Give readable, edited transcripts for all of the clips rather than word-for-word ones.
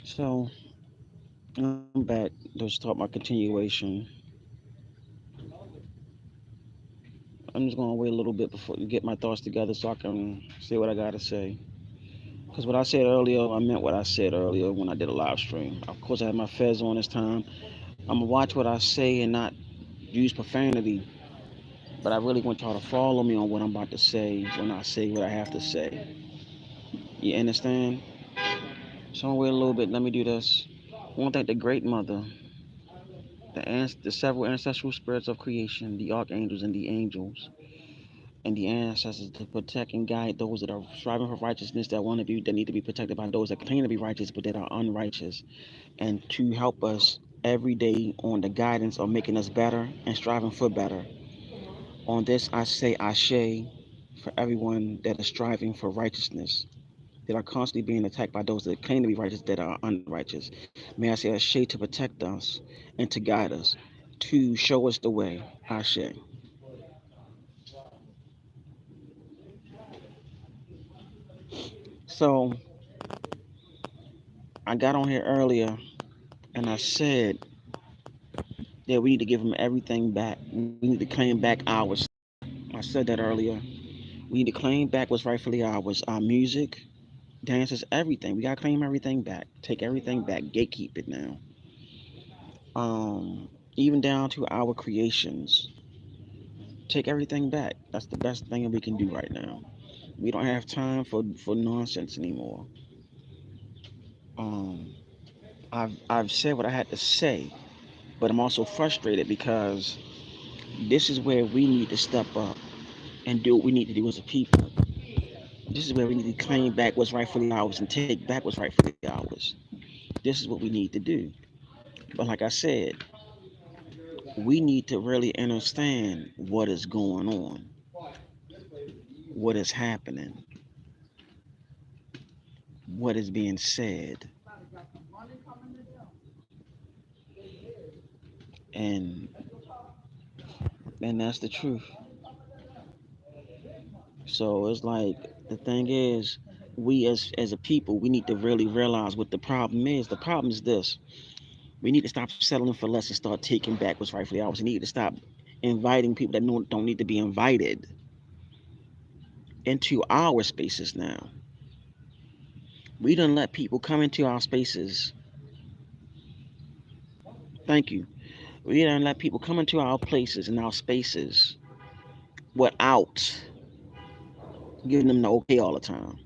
So I'm back to start my continuation. I'm just gonna wait a little bit before you get my thoughts together so I can say what I gotta say. Because what I said earlier, I meant what I said earlier when I did a live stream. Of course, I had my fez on this time. I'm gonna watch what I say and not use profanity. But I really want y'all to follow me on what I'm about to say when I say what I have to say. You understand? So I'm gonna wait a little bit. Let me do this. I want to thank the Great Mother, the several ancestral spirits of creation, the archangels and the angels, and the ancestors to protect and guide those that are striving for righteousness, that want to be, that need to be protected by those that claim to be righteous but that are unrighteous, and to help us every day on the guidance of making us better and striving for better. On this, I say Ashe for everyone that is striving for righteousness, that are constantly being attacked by those that claim to be righteous that are unrighteous. May I say Ashe to protect us and to guide us, to show us the way. Ashe. So I got on here earlier and I said that we need to give them everything back. We need to claim back ours. I said that earlier. We need to claim back what's rightfully ours. Our music, dances, everything. We gotta claim everything back. Take everything back. Gatekeep it now. Even down to our creations. Take everything back. That's the best thing that we can do right now. We don't have time for nonsense anymore. Um, I've said what I had to say, but I'm also frustrated because this is where we need to step up and do what we need to do as a people. This is where we need to claim back what's rightfully ours and take back what's rightfully ours. This is what we need to do. But like I said, we need to really understand what is going on, what is happening, what is being said, and that's the truth. So it's like the thing is, we as a people, we need to really realize what the problem is. The problem is this: we need to stop settling for less and start taking back what's rightfully ours. We need to stop inviting people that don't need to be invited into our spaces now. We don't let people come into our spaces. Thank you. We don't let people come into our places and our spaces without giving them the okay all the time.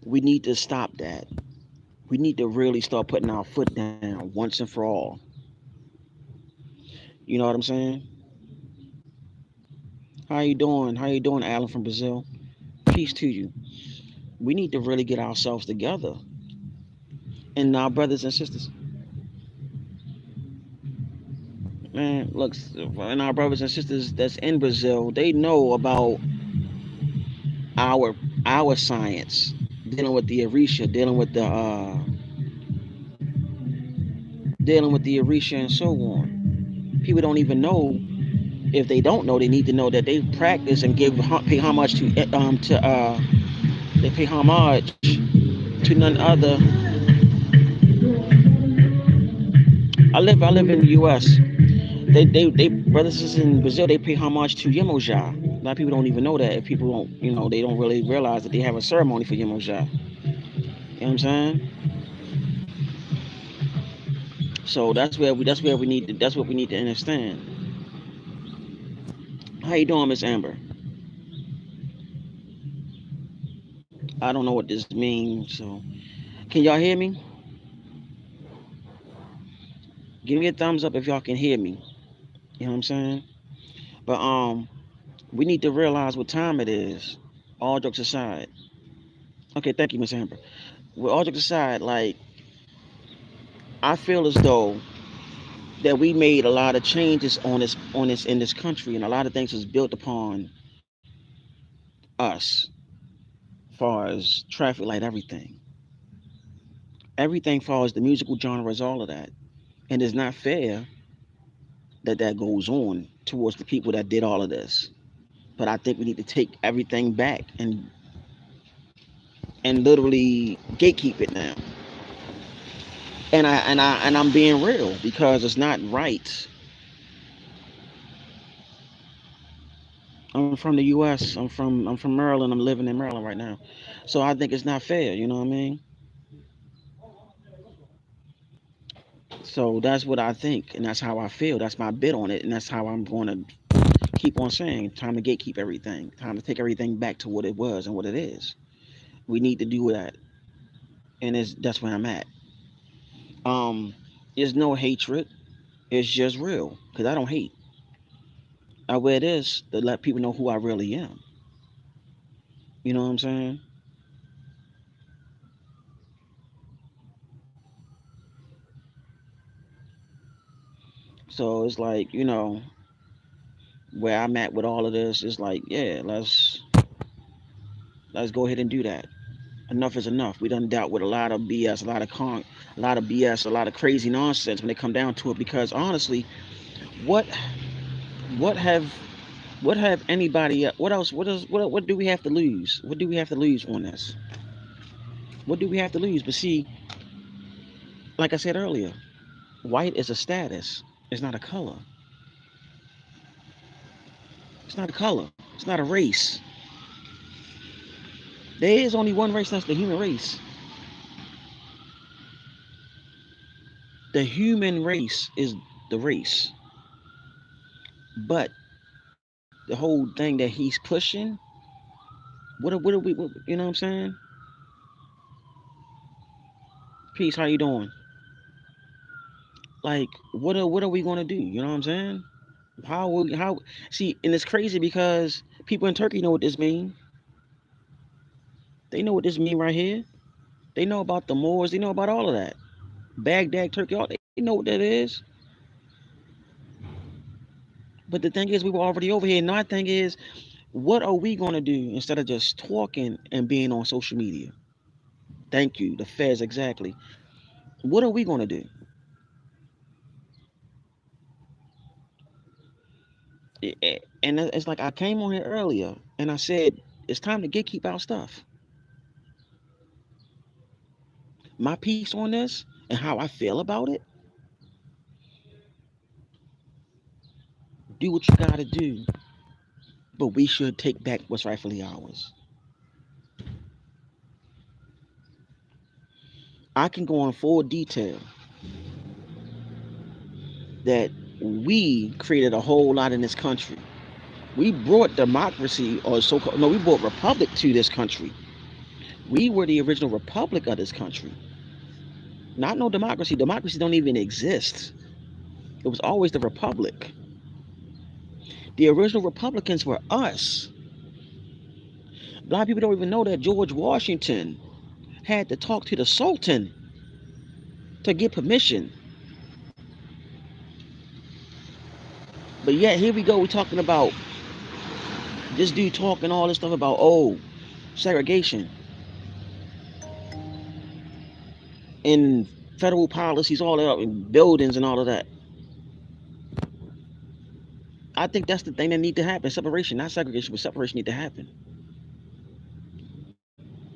We need to stop that. We need to really start putting our foot down once and for all. You know what I'm saying? How you doing? How you doing, Alan from Brazil? Peace to you. We need to really get ourselves together. And our brothers and sisters, man, look, and our brothers and sisters that's in Brazil, they know about our our science, dealing with the Arisha, dealing with the Arisha and so on. People don't even know. If they don't know, they need to know that they practice and pay homage to they pay homage to none other. I live in the U.S. They brothers and sisters in Brazil, they pay homage to Yemoja. A lot of people don't even know that. If people don't, they don't really realize that they have a ceremony for Yemoja. You know what I'm saying? So that's where we need to, that's what we need to understand. How you doing, Miss Amber? I don't know what this means. So can y'all hear me? Give me a thumbs up if y'all can hear me. You know what I'm saying? But we need to realize what time it is. All jokes aside. Okay, thank you, Miss Amber. With all jokes aside, like I feel as though that we made a lot of changes on this in this country, and a lot of things was built upon us, far as traffic light, everything far as the musical genres, all of that. And it's not fair that that goes on towards the people that did all of this. But I think we need to take everything back and literally gatekeep it now. And I'm being real because it's not right. I'm from the U.S. I'm from Maryland. I'm living in Maryland right now, so I think it's not fair. You know what I mean? So that's what I think, and that's how I feel. That's my bid on it, and that's how I'm going to keep on saying. Time to gatekeep everything. Time to take everything back to what it was and what it is. We need to do that, and that's where I'm at. Um, there's no hatred. It's just real because I don't hate. I wear this to let people know who I really am. You know what I'm saying? So it's like, where I'm at with all of this is like, yeah, let's go ahead and do that. Enough is enough. We done dealt with a lot of BS, a lot of BS, a lot of crazy nonsense when it come down to it. Because honestly, what what have what have anybody? What else? What do we have to lose? What do we have to lose on this? What do we have to lose? But see, like I said earlier, white is a status. It's not a color. It's not a color. It's not a race. There is only one race, that's the human race. The human race is the race. But the whole thing that he's pushing, what are we, you know what I'm saying? Peace, how you doing? Like, what are we gonna do? You know what I'm saying? How see, and it's crazy because people in Turkey know what this mean. They know what this mean right here. They know about the Moors, they know about all of that. Baghdad, Turkey, all they know what that is. But the thing is, we were already over here. And my thing is, what are we gonna do instead of just talking and being on social media? Thank you, the feds exactly. What are we gonna do? And it's like I came on here earlier and I said it's time to gatekeep our stuff. My piece on this and how I feel about it. Do what you gotta do, but we should take back what's rightfully ours. I can go in full detail that we created a whole lot in this country. We brought democracy, or so-called, no, we brought republic to this country. We were the original republic of this country. Not no democracy. Democracy don't even exist. It was always the republic. The original Republicans were us. A lot of people don't even know that George Washington had to talk to the Sultan to get permission. But yet here we go, we're talking about this dude talking all this stuff about segregation and federal policies, all that, and buildings and all of that. I think that's the thing that need to happen. Separation, not segregation, but separation need to happen.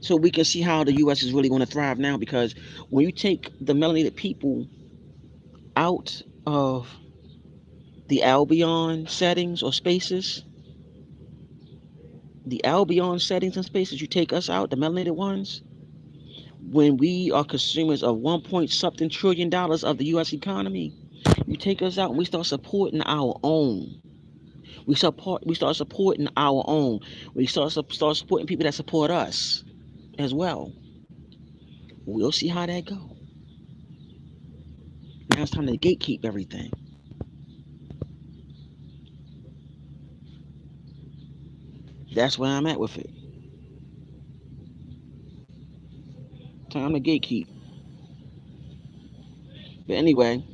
So we can see how the US is really going to thrive now, because when you take the melanated people out of the Albion settings or spaces, the Albion settings and spaces, you take us out, the melanated ones, when we are consumers of 1 point something trillion dollars of the US economy, you take us out and we start supporting our own. We start supporting our own. We start supporting people that support us as well. We'll see how that go. Now it's time to gatekeep everything. That's where I'm at with it. Time to gatekeep. But anyway,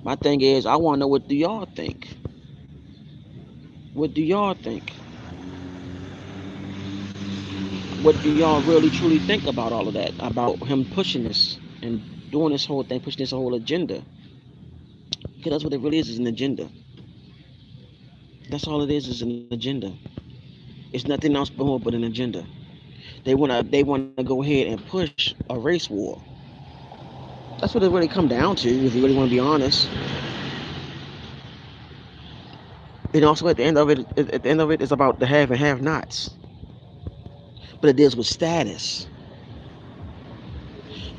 my thing is, I want to know, what do y'all think? What do y'all think? What do y'all really truly think about all of that? About him pushing this and doing this whole thing, pushing this whole agenda? Because that's what it really is an agenda. That's all it is an agenda. It's nothing else but an agenda. They wanna go ahead and push a race war. That's what it really come down to, if you really want to be honest. And also at the end of it, it's about the have and have nots. But it deals with status.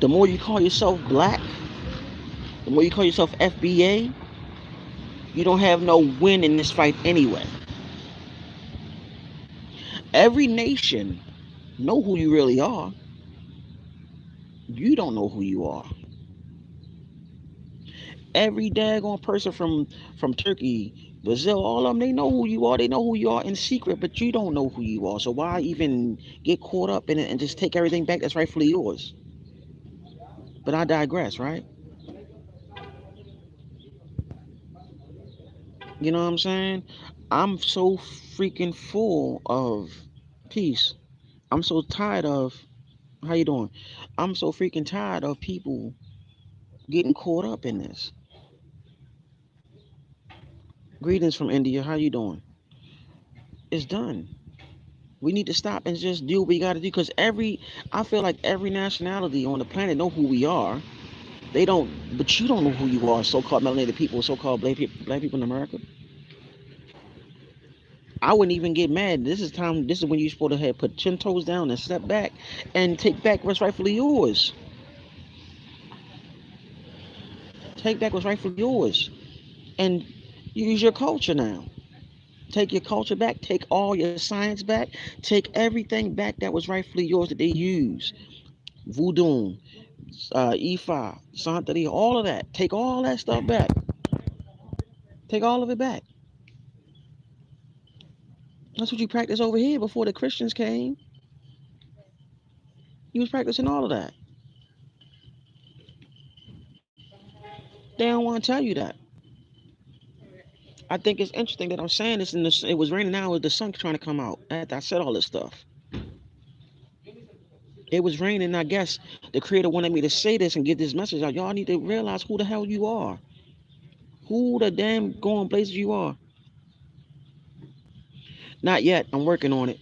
The more you call yourself black, the more you call yourself FBA, you don't have no win in this fight anyway. Every nation know who you really are. You don't know who you are. Every daggone person from Turkey, Brazil, all of them, they know who you are. They know who you are in secret, but you don't know who you are. So why even get caught up in it and just take everything back that's rightfully yours? But I digress, right? You know what I'm saying? I'm so freaking full of peace. I'm so tired of, how you doing? I'm so freaking tired of people getting caught up in this. Greetings from India. How you doing? It's done. We need to stop and just do what we got to do, because I feel like every nationality on the planet know who we are. They don't, but you don't know who you are. So-called melanated people, so-called black people in America. I wouldn't even get mad. This is time. This is when you're supposed to have put 10 toes down and step back and take back what's rightfully yours. Take back what's rightfully yours, and use your culture now. Take your culture back. Take all your science back. Take everything back that was rightfully yours that they use. Voodoo, Ifa, Santeria, all of that. Take all that stuff back. Take all of it back. That's what you practice over here before the Christians came. You was practicing all of that. They don't want to tell you that. I think it's interesting that I'm saying this. It was raining now with the sun trying to come out. After I said all this stuff, it was raining. I guess the creator wanted me to say this and get this message out. Y'all need to realize who the hell you are. Who the damn going places you are. Not yet. I'm working on it.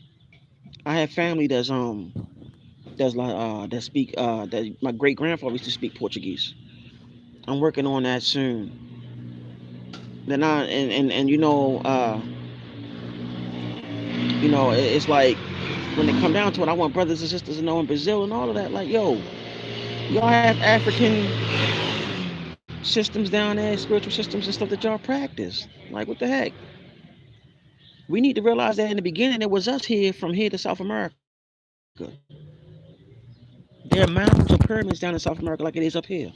I have family that's like that speak that my great grandfather used to speak Portuguese. I'm working on that soon. Then and it's like when it come down to it, I want brothers and sisters to know in Brazil and all of that. Like, yo, y'all have African systems down there, spiritual systems and stuff that y'all practice. Like, what the heck? We need to realize that in the beginning it was us here from here to South America. There are mountains of pyramids down in South America like it is up here.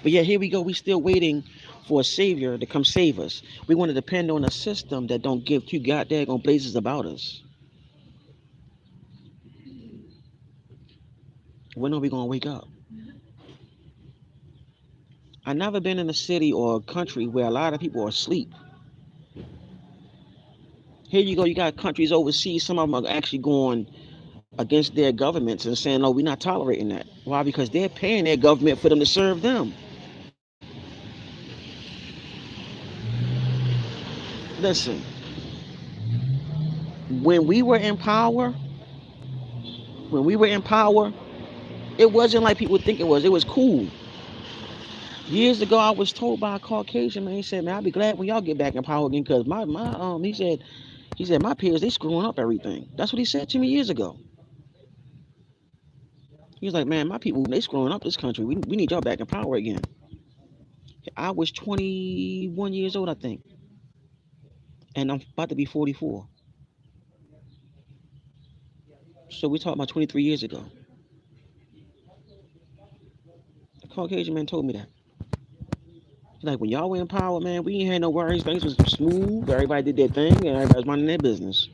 But yeah, here we go. We still waiting for a savior to come save us. We want to depend on a system that don't give two goddamn blazes about us. When are we gonna wake up? I've never been in a city or a country where a lot of people are asleep. Here you go. You got countries overseas. Some of them are actually going against their governments and saying, "No, we're not tolerating that." Why? Because they're paying their government for them to serve them. Listen, when we were in power, when we were in power, it wasn't like people think it was. It was cool. Years ago, I was told by a Caucasian man. He said, "Man, I'll be glad when y'all get back in power again, because he said my peers, they screwing up everything." That's what he said to me years ago. He was like, "Man, my people, they screwing up this country. We need y'all back in power again." I was 21 years old, I think, and I'm about to be 44. So we're talking about 23 years ago. The Caucasian man told me that. He's like, when y'all were in power, man, we ain't had no worries. Things was smooth. Everybody did their thing, and everybody was minding their business.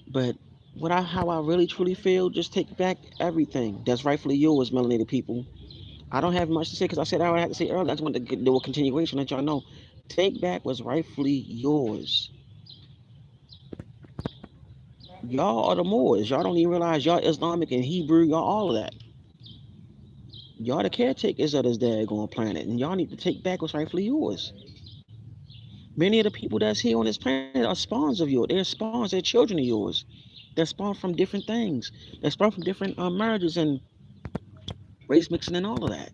But how I really truly feel, just take back everything that's rightfully yours, melanated people. I don't have much to say because I said I had to say earlier. I just wanted to do a continuation, let y'all know. Take back what's rightfully yours. Y'all are the Moors. Y'all don't even realize y'all Islamic and Hebrew, y'all all of that. Y'all the caretakers of this daggone planet, and y'all need to take back what's rightfully yours. Many of the people that's here on this planet are spawns of yours. They're spawns, they're children of yours. that spawn from different things, that spawn from different marriages and race mixing and all of that.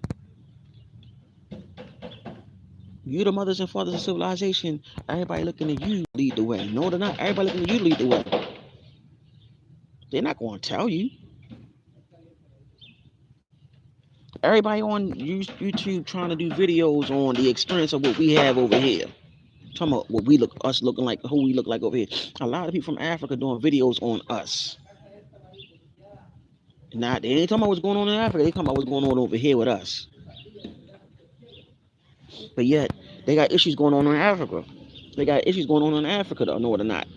You the mothers and fathers of civilization, everybody looking at you to lead the way. No, they're not. Everybody looking at you to lead the way. They're not going to tell you. Everybody on YouTube trying to do videos on the experience of what we have over here. Talking about what we look, us looking like, who we look like over here. A lot of people from Africa doing videos on us. Now, they ain't talking about what's going on in Africa. They talking about what's going on over here with us. But yet, they got issues going on in Africa. They got issues going on in Africa, though, know it or not.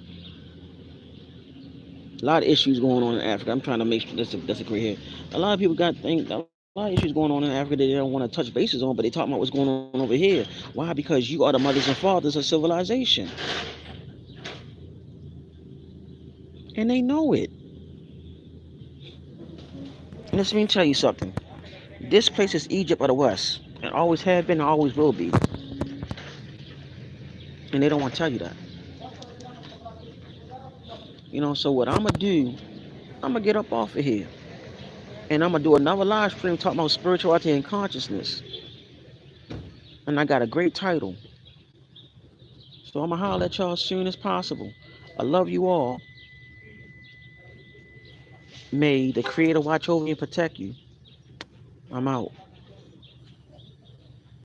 A lot of issues going on in Africa. I'm trying to make sure that's a great here. A lot of people got things. A lot of issues going on in Africa that they don't want to touch bases on, but they talking about what's going on over here. Why? Because you are the mothers and fathers of civilization, and they know it. And let me tell you something. This place is Egypt of the West. It always have been and always will be. And they don't want to tell you that. So what I'm going to do, I'm going to get up off of here. And I'm going to do another live stream talking about spirituality and consciousness. And I got a great title. So I'm going to holler at y'all as soon as possible. I love you all. May the Creator watch over you and protect you. I'm out.